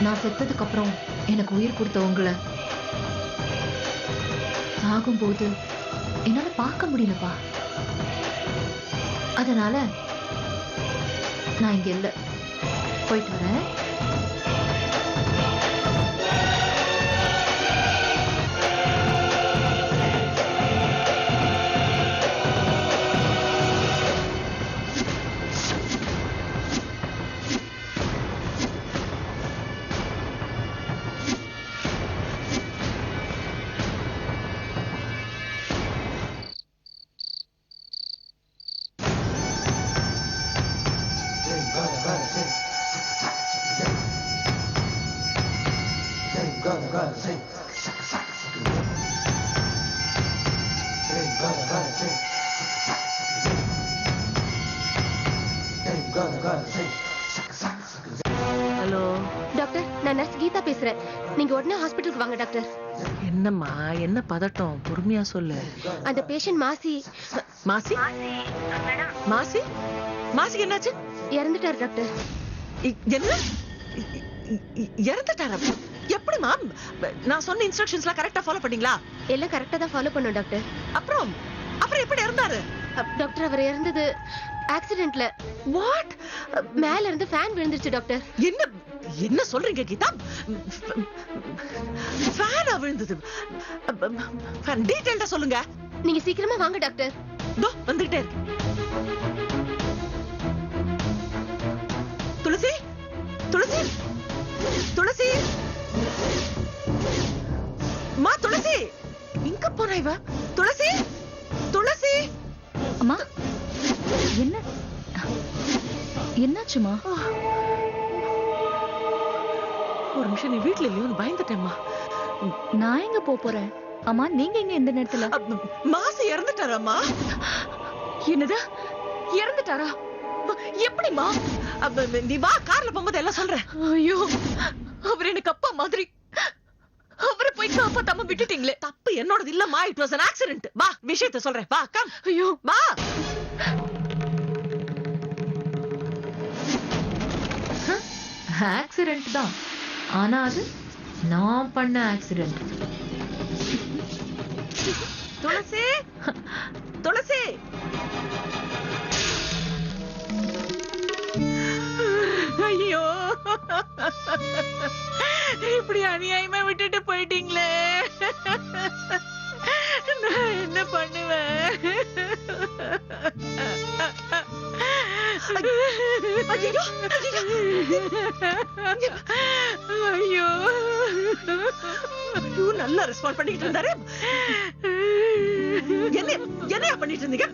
நான் செத்ததுக்கு அப்புறம் எனக்கு உயிர் கொடுத்த உங்களை சாகும்போது என்னால பார்க்க முடியலப்பா. அதனால நான் இங்க இல்ல, போயிட்டு வரேன். ஹலோ டாக்டர், நான் நர்ஸ் கீதா பேசுறேன். நீங்க உடனே ஹாஸ்பிட்டலுக்கு வாங்க டாக்டர். என்னம்மா, என்ன பதட்டம்? பொறுமையா சொல்லு. அந்த பேஷண்ட் மாசி மாசி மாசி மாசிக்கு என்னாச்சு? இறந்துட்டார் டாக்டர். என்ன இறந்துட்டாரா? எப்படிமா? நான் சொன்ன இன்ஸ்ட்ரக்ஷன்ஸ்லாம் கரெக்டா ஃபாலோ பண்ணீங்களா? எல்லாம் கரெக்டா தான் ஃபாலோ பண்ணோம் டாக்டர். அப்புறம் எப்படி இறந்தாரு? டாக்டர், அவர் இறந்தது ஆக்சிடென்ட்ல. வாட்? மேல இருந்து ஃபேன் விழுந்துருச்சு டாக்டர். என்ன சொல்றீங்க கீதா? ஃபேனா விழுந்தது? டீடைலா சொல்லுங்க. நீங்க சீக்கிரமா வாங்க டாக்டர். தோ வந்துட்டே இருக்கு. துளசி, துளசி, துளசி, மா துளசி, எங்க போனா இவ? துளசி, துளசி. அம்மா, என்னாச்சுமா? ஒரு நிமிஷம், நீ வீட்டுல இல்லையோன்னு பயந்துட்டேம்மா. நான் எங்க போறேன்? அம்மா, நீங்க எங்க இந்த நேரத்துல? மாசி இறந்துட்டாராம்மா. என்னது, இறந்துட்டாரா? எப்படிமா? நீ வா, கார்ல போகும்போது எல்லாம் சொல்றேன். ஐயோ, அவர் எனக்கு அப்பா மாதிரி. அவரை போய் காப்பாத்தாம விட்டுட்டீங்களே. தப்பு என்னோடது இல்லம்மா. It was an accident. வா, விஷயத்தை சொல்றேன். வா, கம். ஐயோ, வா. ஆக்சிடென்ட் தான், ஆனா அது நான் பண்ண ஆக்சிடென்ட். துளசி, துளசி. ஐயோ, இப்படி அநியாயமா விட்டுட்டு போயிட்டீங்களே. நான் என்ன பண்ணுவேன்? ஐயோ, ஐயோ, நல்லா ரெஸ்பாண்ட் பண்ணிட்டு இருந்தாரு. என்ன பண்ணிட்டு இருந்தீங்க?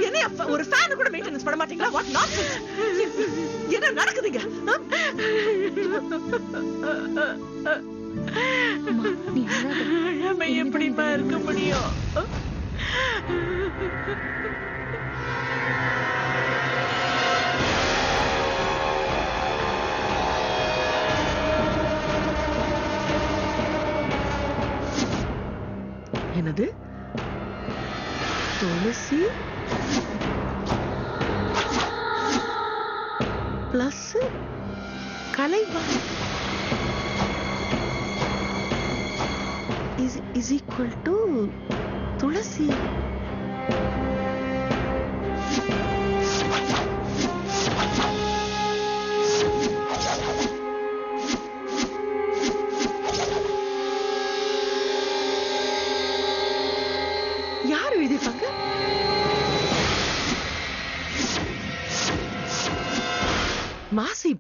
என்ன ஒரு ஃபேன் கூட மெயின்டெனன்ஸ் பண்ண மாட்டீங்களா? What nonsense! என்ன நடக்குதுங்க? நம்ம எப்படிப்பா இருக்க முடியும்? என்னது? Tulasi plus Kalaivani is equal to Tulasi. யார் எழுதிருப்பாங்க? மாசி,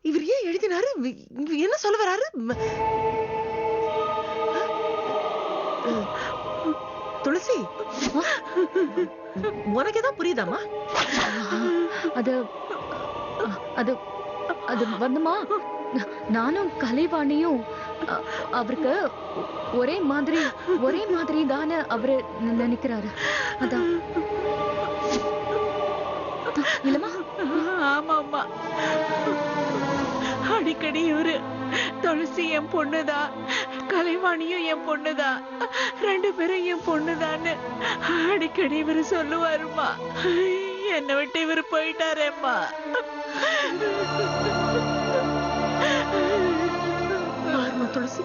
இவர் ஏன் எழுதினாரு? இவர் என்ன சொல்ல வராரு? துளசி, உனக்கு ஏதாவது புரியுதாமா? அது அது அது வந்துமா, நானும் கலைவாணியும் அவருக்கு ஒரே மாதிரி தானே அவரு நினைக்கிறாரு. அதான் இல்லம்மா? ஆமாமா, அடிக்கடி இவரு துளசி என் பொண்ணுதான், கலைவாணியும் என் பொண்ணுதான், 2 பேரும் என் பொண்ணுதான்னு அடிக்கடி இவரு சொல்லுவாருமா. என்னை விட்டு இவரு போயிட்டாரேம்மா. பாருமா துளசி,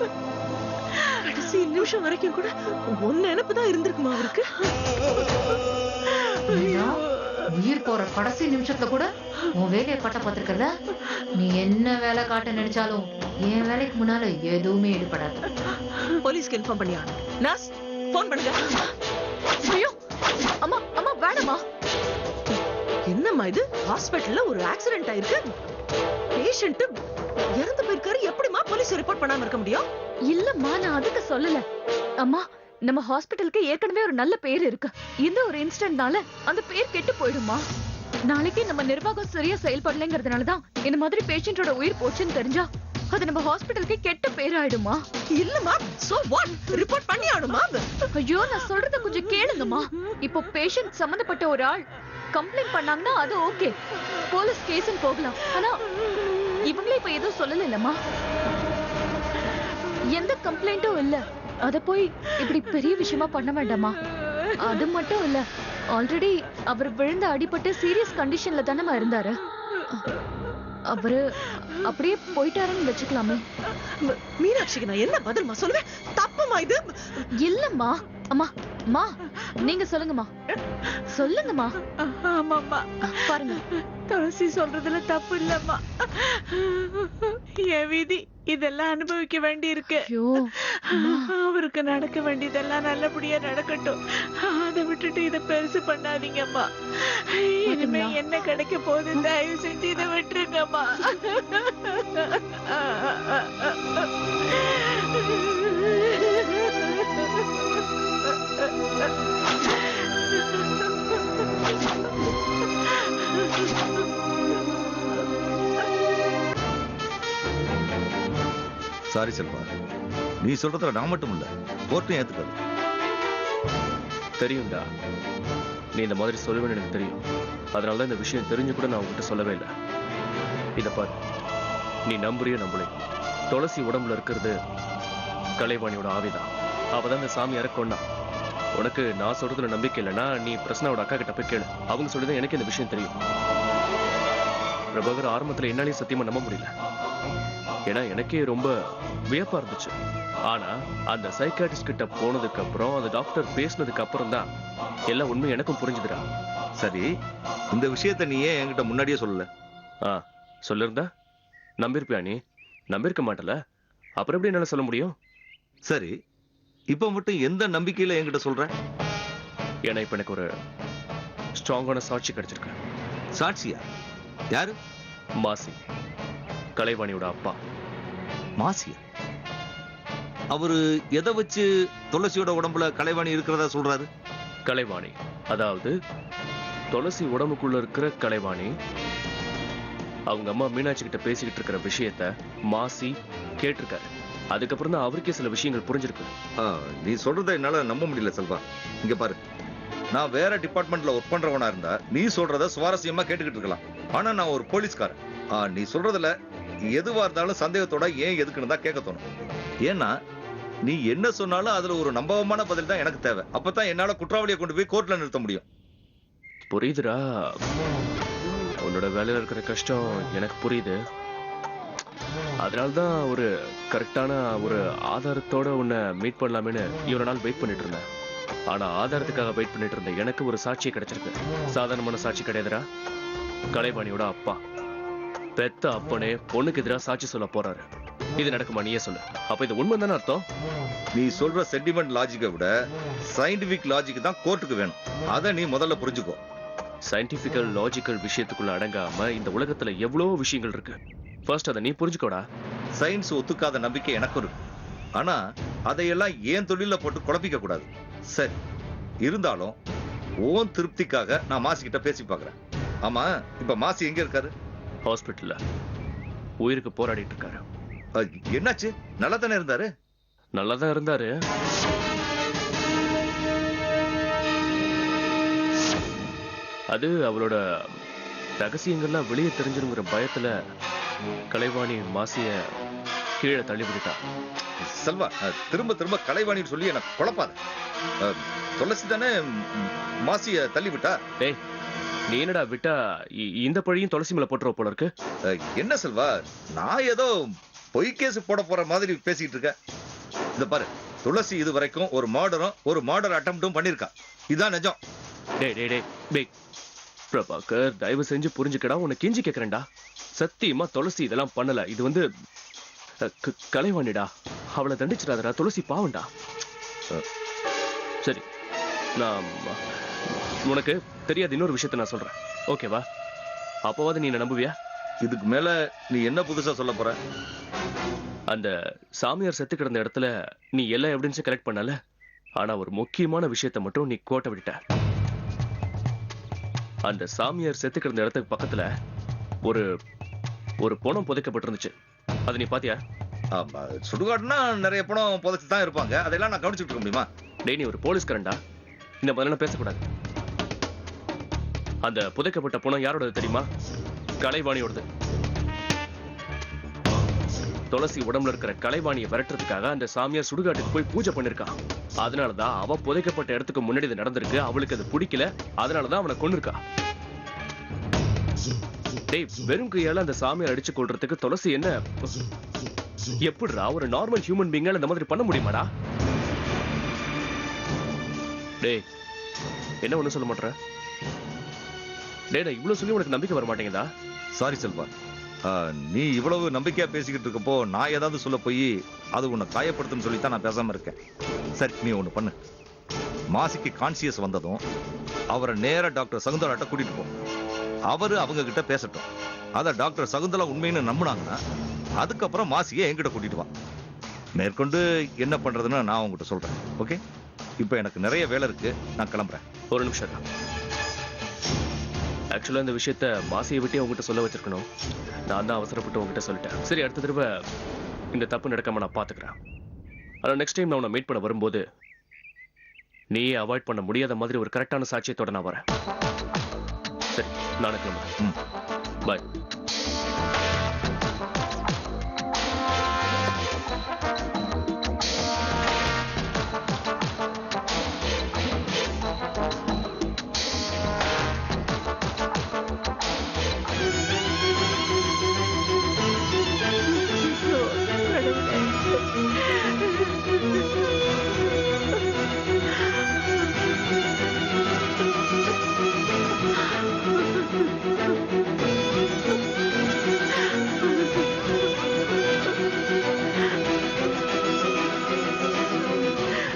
கடைசி நிமிஷம் வரைக்கும் கூட உன் நினைப்புதான் இருந்திருக்குமா அவருக்கு? உயிர் போற கடைசி நிமிஷத்துல கூட உன் வேலையை காட்ட பார்த்திருக்கல. நீ என்ன வேலை காட்ட நினைச்சாலும் என் வேலைக்கு முன்னால எதுவுமே ஈடுபடாது. போலீஸ்க்கு இன்ஃபார்ம் பண்ணியா? நர்ஸ், போன் பண்ணுங்க. ஐயோ அம்மா, அம்மா வேணாமா. என்னம்மா இது? ஹாஸ்பிடல்ல ஒரு ஆக்சிடென்ட் ஆயிருக்கு, பேஷண்ட் இறந்து போயிருக்காரு. எப்படிமா போலீஸ் ரிப்போர்ட் பண்ணாம இருக்க முடியும்? இல்லம்மா, நான் அதுக்கு சொல்லல. அம்மா, நம்ம ஹாஸ்பிடலுக்கு ஏற்கனவே ஒரு நல்ல பேர் இருக்கு. இந்த ஒரு இன்சிடென்ட்னால அந்த பேர் கெட்டு போயிடுமா? நாளைக்கு நம்ம நிர்வாகம் சரியா செயல்படலைங்கிறதுனாலதான் இந்த மாதிரி பேஷண்டோட உயிர் போச்சுன்னு தெரிஞ்சா அது நம்ம ஹாஸ்பிடலுக்கு கெட்ட பேர் ஆயிடுமா? இல்லம்மா, சோ வாட்? ரிப்போர்ட் பண்ணி ஆடுமா? ஐயோ, நான் சொல்றத கொஞ்சம் கேளுங்கம்மா. இப்போ பேஷண்ட் சம்பந்தப்பட்ட ஒரு ஆள் கம்ப்ளைண்ட் பண்ணாங்கன்னா அது ஓகே, போலீஸ் கேஸ்ன்னு போகலாம். ஆனா இவங்களே இப்ப எதுவும் சொல்லல இல்லம்மா, எந்த கம்ப்ளைண்ட்டும் இல்ல. அத போய் இப்படி பெரிய விஷயமா பண்ண வேண்டாமா? அது மட்டும் இல்ல, ஆல்ரெடி அவர் விழுந்து அடிபட்டு சீரியஸ் கண்டிஷன்ல தானே இருந்தாரு. அவரு அப்படியே போயிட்டாருன்னு வச்சுக்கலாமே. மீனாட்சிக்கு நான் என்ன பதில்மா சொல்லுவேன்? தப்புமா இது? இல்லம்மா. அம்மா, அம்மா நீங்க சொல்லுங்கம்மா, சொல்லுங்கம்மா. ஆமாம்மா, பாருங்க, துளசி சொல்றதுல தப்பு இல்லம்மா. என் விதி இதெல்லாம் அனுபவிக்க வேண்டி இருக்கு. ஐயோ, அவருக்கு நடக்க வேண்டியதெல்லாம் நல்லபடியா நடக்கட்டும். அதை விட்டுட்டு இதை பெருசு பண்ணாதீங்கம்மா. இனிமே என்ன கிடைக்க போகுது? தயவு செஞ்சு இதை விட்டுருங்கம்மா. சாரி செல்வா, நீ சொல்றதுல நான் மட்டும் இல்ல, கோர்ட்டும் ஏத்துக்காது. தெரியும்டா, நீ இந்த மாதிரி சொல்லுவேன்னு எனக்கு தெரியும். அதனாலதான் இந்த விஷயம் தெரிஞ்சு கூட நான் உங்ககிட்ட சொல்லவே இல்லை. இத பாரு, நீ நம்புறியோ நம்பலை, துளசி உடம்புல இருக்கிறது கலைவாணியோட ஆவிதான். அவதான் இந்த சாமி இறக்கொண்டா. உனக்கு நான் சொல்றதுல நம்பிக்கை இல்லைன்னா நீ பிரசனாவோட அக்கா கிட்ட போய் கேளு. அவங்க சொல்லிதான் எனக்கு இந்த விஷயம் தெரியும். பிரபாகர் ஆரம்பத்துல என்னாலையும் சத்தியமா நம்ப முடியல, ஏன்னா எனக்கே ரொம்ப வியப்பா இருந்துச்சு. ஆனா அந்த சைக்காட்ரிஸ்ட் கிட்ட போனதுக்கு அப்புறம், அந்த டாக்டர் பேசினதுக்கு அப்புறம் தான் எல்லா உண்மையும் எனக்கும் புரிஞ்சுதுடா. சரி, இந்த விஷயத்த நீ ஏன் என்கிட்ட முன்னாடியே சொல்லல? சொல்லிருந்தா நம்பிருப்பியா? நீ நம்பிருக்க மாட்டல, அப்புறம் எப்படி என்னால சொல்ல முடியும்? சரி, இப்ப மட்டும் எந்த நம்பிக்கையில என்கிட்ட சொல்ற? ஏன்னா இப்ப எனக்கு ஒரு ஸ்ட்ராங்கான சாட்சி கிடைச்சிருக்கு. சாட்சியா? யாரு? மாசி, கலைவாணியோட அப்பா. மாசியா? அவரு எதை வச்சு துளசியோட உடம்புல கலைவாணி இருக்கிறதா சொல்றாரு? கலைவாணி, அதாவது துளசி உடம்புக்குள்ள இருக்கிற கலைவாணி அவங்க அம்மா மீனாட்சி கிட்ட பேசிக்கிட்டு இருக்கிற விஷயத்த மாசி கேட்டிருக்காரு. அதுக்கப்புறம் தான் அவருக்கே சில விஷயங்கள் புரிஞ்சிருக்கு. நீ சொல்றத என்னால நம்ப முடியல செல்வா. இங்க பாரு, நான் வேற டிபார்ட்மெண்ட்ல ஒர்க் பண்றவனா இருந்தா நீ சொல்றத சுவாரஸ்யமா கேட்டுக்கிட்டு இருக்கலாம். ஆனா நான் ஒரு போலீஸ்காரன். நீ சொல்றதுல எதுவா இருந்தாலும் சந்தேகத்தோட ஏன் எதுக்குன்னு தான் கேட்க தோணும். ஏன்னா நீ என்ன சொன்னாலும் அதுல ஒரு நம்பகமான பதில் தான் எனக்கு தேவை. அப்பதான் என்னால குற்றவாளியை கொண்டு போய் கோர்ட்ல நிறுத்த முடியும். புரியுதுடா, உன்னோட வேலையில இருக்கிற கஷ்டம் எனக்கு புரியுது. அதனால்தான் ஒரு கரெக்டான ஒரு ஆதாரத்தோட உன்னை மீட் பண்ணலாமேன்னு இவ்வளவு நாள் வெயிட் பண்ணிட்டு இருந்தேன். ஆனா ஆதாரத்துக்காக வெயிட் பண்ணிட்டு இருந்தேன். எனக்கு ஒரு சாட்சியை கிடைச்சிருக்கு. சாதாரணமான சாட்சி கிடையாதுடா. கலைவாணியோட அப்பா, பெத்த அப்பனே பொண்ணுக்கு எதிராக சாட்சி சொல்ல போறாரு. இது நடக்குமா? நீயே சொல்லு. அப்ப இது உண்மை தானே அர்த்தம்? நீ சொல்ற சென்டிமெண்ட் லாஜிக்கை விட சயின்டிபிக் லாஜிக் தான் கோர்ட்டுக்கு வேணும். அதை நீ முதல்ல புரிஞ்சுக்கோ. சயின்டிபிக்கல் லாஜிக்கல் விஷயத்துக்குள்ள அடங்காம இந்த உலகத்துல எவ்வளவு விஷயங்கள் இருக்கு. ஃபர்ஸ்ட் அதை நீ புரிஞ்சுக்கோடா. சயின்ஸ் ஒத்துக்காத நம்பிக்கை எனக்கு இருக்கு. ஆனா அதையெல்லாம் ஏன் தொழில போட்டு குழப்பிக்க கூடாது. சரி, இருந்தாலும் ஓன் திருப்திக்காக நான் மாசி கிட்ட பேசி பார்க்கறேன். ஆமா, இப்ப மாசி எங்க இருக்காரு? ஹாஸ்பிட்டல்ல உயிருக்கு போராடிட்டு இருக்காரு. என்னாச்சு? நல்லா தானே இருந்தாரு? நல்லா தான் இருந்தாரு. அது அவளோட ரகசியங்கள்லாம் வெளியே தெரிஞ்சிருங்கிற பயத்துல கலைவாணி மாசிய கீழே தள்ளி விட்டுட்டா. செல்வா, திரும்ப திரும்ப கலைவாணின்னு சொல்லி எனக்கு குழப்பாத. துளசி தானே மாசிய தள்ளி விட்டா? டேய், நீ என்னடா விட்டா இந்த பழியும் துளசி மேல போட்டுருவ போல இருக்கு. என்ன செல்வா, நான் ஏதோ பொய் கேஸ் போட போற மாதிரி பேசிட்டு இருக்க. இந்த பாரு, துளசி இது வரைக்கும் ஒரு மர்டர் அட்டெம்ப்டும் பண்ணிருக்கா. இதான் நிஜம். டேய் டேய் டேய் டேய் பிரபாகர், தயவு செஞ்சு புரிஞ்சுக்கடா. உன்னை கெஞ்சி கேக்குறேன்டா. சத்தியமா துளசி இதெல்லாம் பண்ணல. இது வந்து கலைவாணிடா. அவளை தண்டிச்சிடாதடா. துளசி பாவண்டா. சரி, நான் உனக்கு தெரியாத இன்னொரு விஷயத்த நான் சொல்றேன், ஓகேவா? அப்போவாது நீ என்ன நம்புவியா? இதுக்கு மேல நீ என்ன புதுசா சொல்ல போற? அந்த சாமியார் செத்து கிடந்த இடத்துல நீ எல்லா எவிடன்ஸும் கலெக்ட் பண்ணல. ஆனா ஒரு முக்கியமான விஷயத்த மட்டும் நீ கோட்டை விட்ட. அந்த சாமியார் செத்து கிடந்த இடத்துக்கு பக்கத்துல ஒரு பணம் புதைக்கப்பட்டிருந்துச்சு. அது நீ பாத்தியா? சுடுகாடுனா நிறைய பணம் புதைச்சு தான் இருப்பாங்க. அதெல்லாம் நான் கவனிச்சுட்டு இருக்க முடியுமா? டேய், நீ ஒரு போலீஸ்காரன்டா. இந்த மாதிரிலாம் பேசக்கூடாது. அந்த புதைக்கப்பட்ட பணம் யாரோடது தெரியுமா? கலைவாணியோடது. துளசி உடம்புல இருக்கிற கலைவாணியை விரட்டுறதுக்காக அந்த சாமியார் சுடுகாட்டுக்கு போய் பூஜை பண்ணிருக்கான். அதனாலதான் அவ புதைக்கப்பட்ட இடத்துக்கு முன்னாடி இது நடந்திருக்கு. அவளுக்கு அது பிடிக்கல. அதனாலதான் அவனை கொன்னிருக்கா. டேய், வெறும் கையால அந்த சாமியார் அடிச்சு கொள்றதுக்கு துளசி என்ன எப்படிடா ஒரு நார்மல் ஹியூமன் பீயிங்கால இந்த மாதிரி பண்ண முடியுமாடா? டேய், என்ன ஒண்ணு சொல்ல மாட்டேற? டேய், நான் இவ்வளவு சொல்லி உனக்கு நம்பிக்கை வர மாட்டேங்குதா? சாரி செல்வா, நீ இவ்வளவு நம்பிக்கையா பேசிக்கிட்டு இருக்கப்போ நான் ஏதாவது சொல்ல போய் அது உன்னை காயப்படுத்துன்னு சொல்லித்தான் நான் பேசாம இருக்கேன். சரி, நீ ஒண்ணு பண்ணு. மாசிக்கு கான்சியஸ் வந்ததும் அவரை நேரா டாக்டர் சகுந்தலாட்ட கூட்டிட்டு போ. அவரு அவங்க கிட்ட பேசட்டும். அத டாக்டர் சகுந்தலா உண்மைன்னு நம்பினாங்கன்னா அதுக்கப்புறம் மாசியை என்கிட்ட கூட்டிட்டு வா. மேற்கொண்டு என்ன பண்றதுன்னு நான் உங்ககிட்ட சொல்றேன். ஓகே? இப்ப எனக்கு நிறைய வேலை இருக்கு, நான் கிளம்புறேன். ஒரு நிமிஷம் தான். ஆக்சுவலா இந்த விஷயத்த மாசியை விட்டே உங்ககிட்ட சொல்ல வச்சிருக்கணும். நான் தான் அவசரப்பட்டு உங்ககிட்ட சொல்லிட்டேன். சரி, அடுத்த தடவை இந்த தப்பு நடக்காம நான் பாத்துக்கிறேன். ஆனா நெக்ஸ்ட் டைம் நான் உன்னை மீட் பண்ண வரும்போது நீயே அவாய்ட் பண்ண முடியாத மாதிரி ஒரு கரெக்டான சாட்சியத்தோட நான் வரேன். சரி, நானே கிளம்புறேன். பாய்.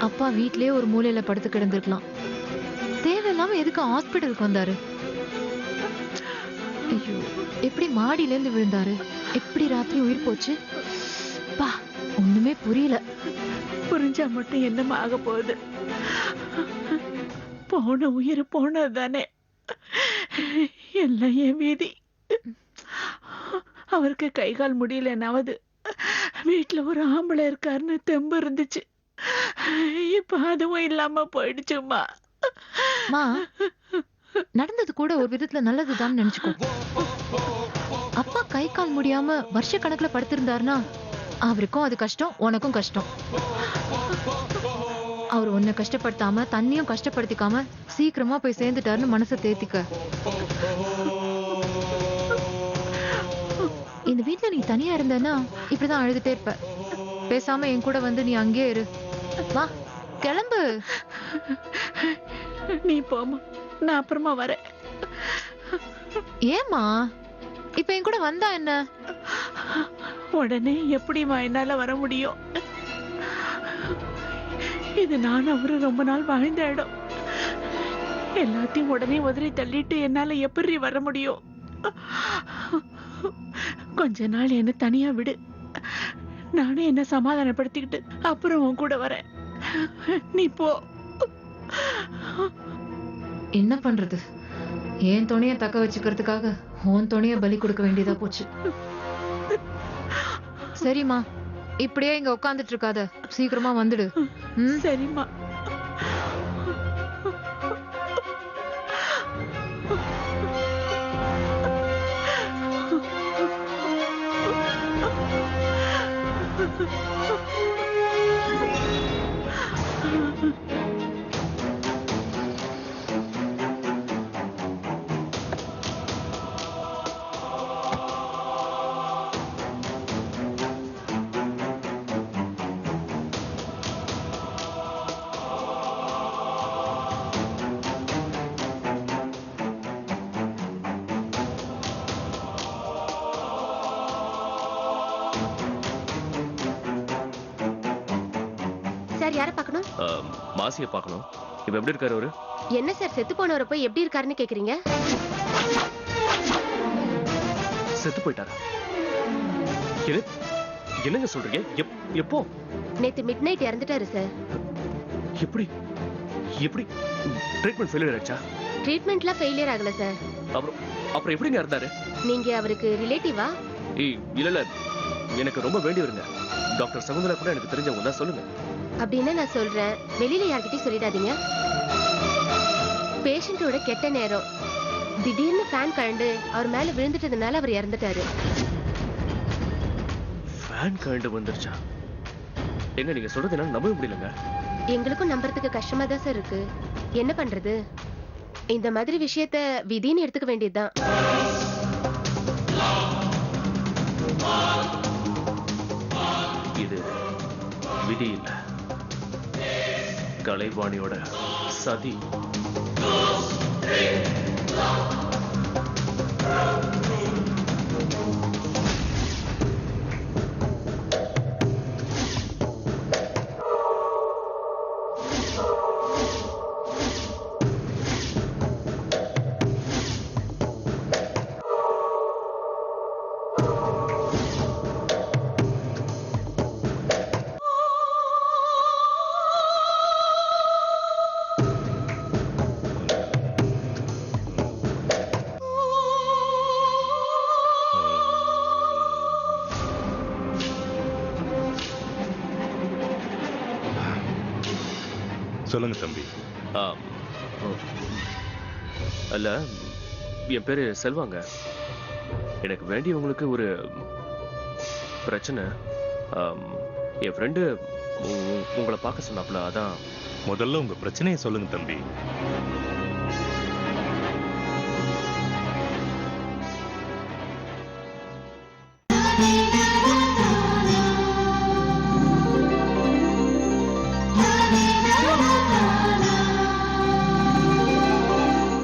அப்பா வீட்லயே ஒரு மூலையில படுத்து கிடந்திருக்கலாம். தேவையில்லாம எதுக்கு ஹாஸ்பிட்டலுக்கு வந்தாரு? ஐயோ, எப்படி மாடியில இருந்து விழுந்தாரு? எப்படி ராத்திரி உயிர் போச்சு? பா, ஒண்ணுமே புரியல. புரிஞ்சா மட்டும் என்னமா ஆக போகுது? போன உயிர் போனது தானே. எல்லாம் என் வீதி. அவருக்கு கை கால் முடியலனாவது வீட்டுல ஒரு ஆம்பளை இருக்காருன்னு தெம்பு இருந்துச்சு. இப்ப அதுவும் இல்லாம போயிடுச்சுமா. மா, நடந்தது கூட ஒரு விதத்துல நல்லதுதான் நினைச்சுக்கோ. அப்பா கை கால் முடியாம வருஷ கணக்குல படுத்திருந்தாருன்னா அவருக்கும் அது கஷ்டம், உனக்கும் கஷ்டம். அவர் உன்னை கஷ்டப்படுத்தாம தண்ணியும் கஷ்டப்படுத்திக்காம சீக்கிரமா போய் சேர்ந்துட்டாருன்னு மனசை தேத்திக்க. இந்த வீட்டுல நீ தனியா இருந்தனா இப்படிதான் அழுதுட்டே இருப்ப. பேசாம என் கூட வந்து நீ அங்கேயே இரு. வா, கிளம்பு. நீ போமா, நான் அப்புறமா வரேன். ஏமா இப்ப என் கூட வந்தா என்ன? உடனே எப்படிமா என்னால வர முடியும்? இது நான் அவரு ரொம்ப நாள் வாழ்ந்த இடம். எல்லாத்தையும் உடனே உதறி தள்ளிட்டு என்னால எப்படி வர முடியும்? கொஞ்ச நாள் என்ன தனியா விடு. நானே என்ன சமாதானப்படுத்திக்கிட்டு அப்புறம் உன் கூட வரேன். நீ போ. என்ன பண்றது? என் துணைய தக்க வச்சுக்கிறதுக்காக உன் துணைய பலி கொடுக்க வேண்டியதா போச்சு. சரிம்மா, இப்படியே இங்க உட்கார்ந்துட்டு இருக்காத, சீக்கிரமா வந்துடு. ம்? சரிம்மா. சார், யாரை பார்க்கணும்? மாசியை பார்க்கணும். இப்ப எப்படி இருக்காரு அவரு? என்ன சார், செத்து போனவரை போய் எப்படி இருக்காருன்னு கேக்குறீங்க? செத்து போயிட்டாரா? என்ன என்னங்க சொல்றீங்க? எப்போ? நேத்து மிட் நைட் இறந்துட்டாரு சார். எப்படி எப்படி ட்ரீட்மெண்ட் ஃபெயிலியர் ஆச்சா? ட்ரீட்மெண்ட்லாம் ஃபெயிலியர் ஆகல சார். அப்புறம் அப்புறம் எப்படிங்க இருந்தாரு? நீங்க அவருக்கு ரிலேட்டிவா? இல்ல இல்ல, எனக்கு ரொம்ப வேண்டியவருங்க. டாக்டர் சகுந்தலா கூட எனக்கு தெரிஞ்சவங்க தான். சொல்லுங்க. அப்படின்னு நான் சொல்றேன், வெளியில யார்கிட்டயும் சொல்லிடாதீங்க. பேஷண்டோட கெட்ட நேரம், திடீர்னு ஃபேன் கழண்டு அவர் மேல விழுந்துட்டதுனால அவர் இறந்துட்டாரு. ஃபேன் கழண்டு வந்துருச்சா? எங்க நீங்க சொல்றது என்னால நம்பவே முடியலங்க. எங்களுக்கும் நம்புறதுக்கு கஷ்டமா தான் சார் இருக்கு. என்ன பண்றது? இந்த மாதிரி விஷயத்த விதின்னு எடுத்துக்க வேண்டியதுதான். இது விதி இல்ல, கலைவாணியோட சதி. சொல்லுங்க தம்பி. அல்ல, என் பேரு செல்வாங்க. எனக்கு வேண்டியவங்களுக்கு ஒரு பிரச்சனை. என் ஃப்ரெண்டு உங்களை பார்க்க சொன்னாப்புல, அதான். முதல்ல உங்க பிரச்சனையை சொல்லுங்க தம்பி.